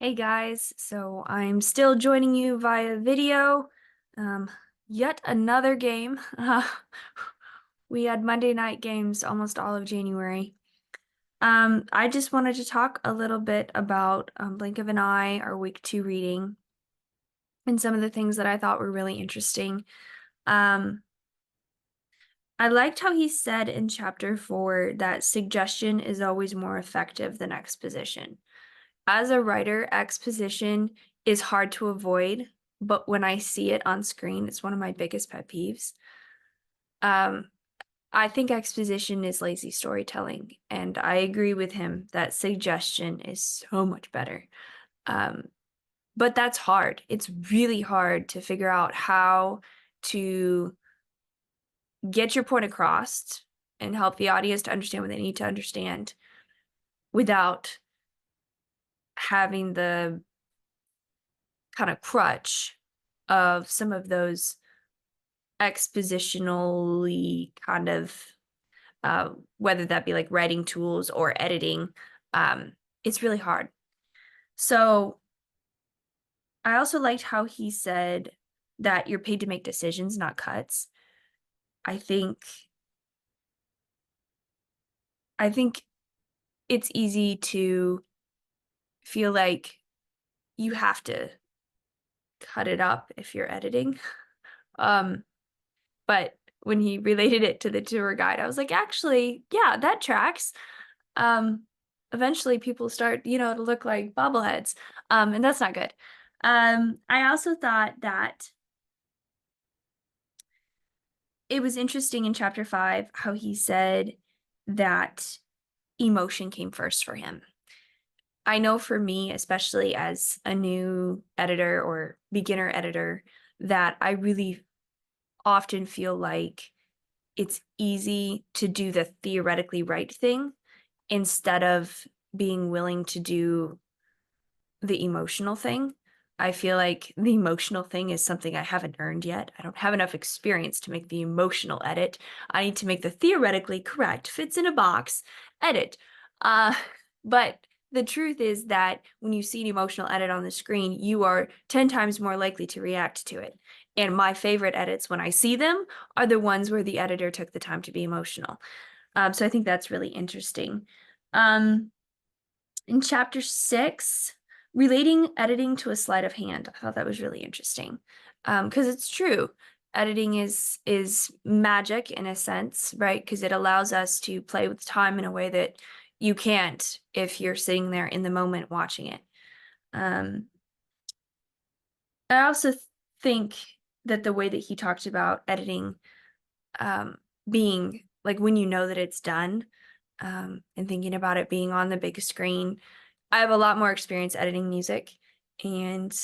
Hey guys, so I'm still joining you via video. Um, Yet another game. We had Monday night games almost all of January. I just wanted to talk a little bit about Blink of an Eye, our week 2 reading, and some of the things that I thought were really interesting. Um, I liked how he said in chapter 4 that suggestion is always more effective than exposition. As a writer, exposition is hard to avoid, but when I see it on screen, it's one of my biggest pet peeves. Um, I think exposition is lazy storytelling, and I agree with him that suggestion is so much better. Um, but that's hard. It's really hard to figure out how to get your point across and help the audience to understand what they need to understand without having the kind of crutch of some of those expositionally kind of whether that be like writing tools or editing. It's really hard. So I also liked how he said that you're paid to make decisions, not cuts. I think I think it's easy to feel like you have to cut it up if you're editing. Um, But when he related it to the tour guide, I was like, actually, yeah, that tracks. Um, Eventually people start, to look like bobbleheads. And that's not good. I also thought that it was interesting in chapter 5 how he said that emotion came first for him. I know for me, especially as a new editor or beginner editor, that I really often feel like it's easy to do the theoretically right thing instead of being willing to do the emotional thing. I feel like the emotional thing is something I haven't earned yet. I don't have enough experience to make the emotional edit. I need to make the theoretically correct, fits in a box edit. Uh, but the truth is that when you see an emotional edit on the screen, you are 10 times more likely to react to it. And my favorite edits when I see them are the ones where the editor took the time to be emotional. So I think that's really interesting. Um, in chapter 6, relating editing to a sleight of hand. I thought that was really interesting. Because it's true. Editing is magic in a sense, right? Because it allows us to play with time in a way that you can't if you're sitting there in the moment watching it. Um, I also think that the way that he talked about editing being like when you know that it's done, and thinking about it being on the big screen. I have a lot more experience editing music, and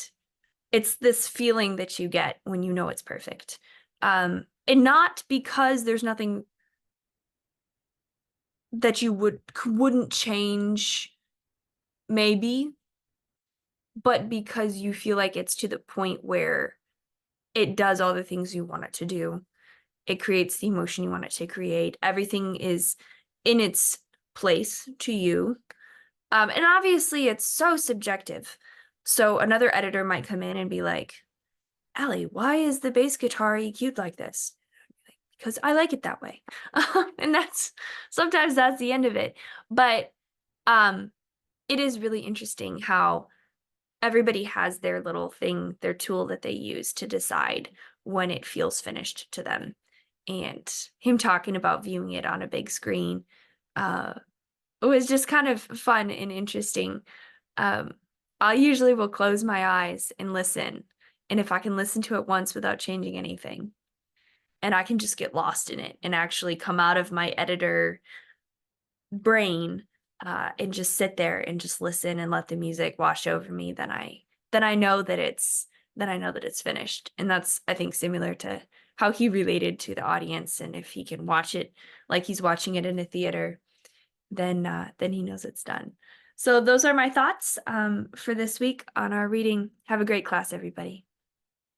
it's this feeling that you get when you know it's perfect. And not because there's nothing that you wouldn't change, maybe, but because you feel like it's to the point where it does all the things you want it to do. It creates the emotion you want it to create. Everything is in its place to you. And obviously it's so subjective. So another editor might come in and be like, Allie, why is the bass guitar EQ'd like this? Because I like it that way. And sometimes that's the end of it. But um, it is really interesting how everybody has their little thing, their tool that they use to decide when it feels finished to them. And him talking about viewing it on a big screen it was just kind of fun and interesting. Um, I usually will close my eyes and listen. And if I can listen to it once without changing anything, and I can just get lost in it and actually come out of my editor brain and just sit there and just listen and let the music wash over me, then I know that it's finished. And that's, I think, similar to how he related to the audience. And if he can watch it like he's watching it in a theater, then he knows it's done. So those are my thoughts for this week on our reading. Have a great class, everybody.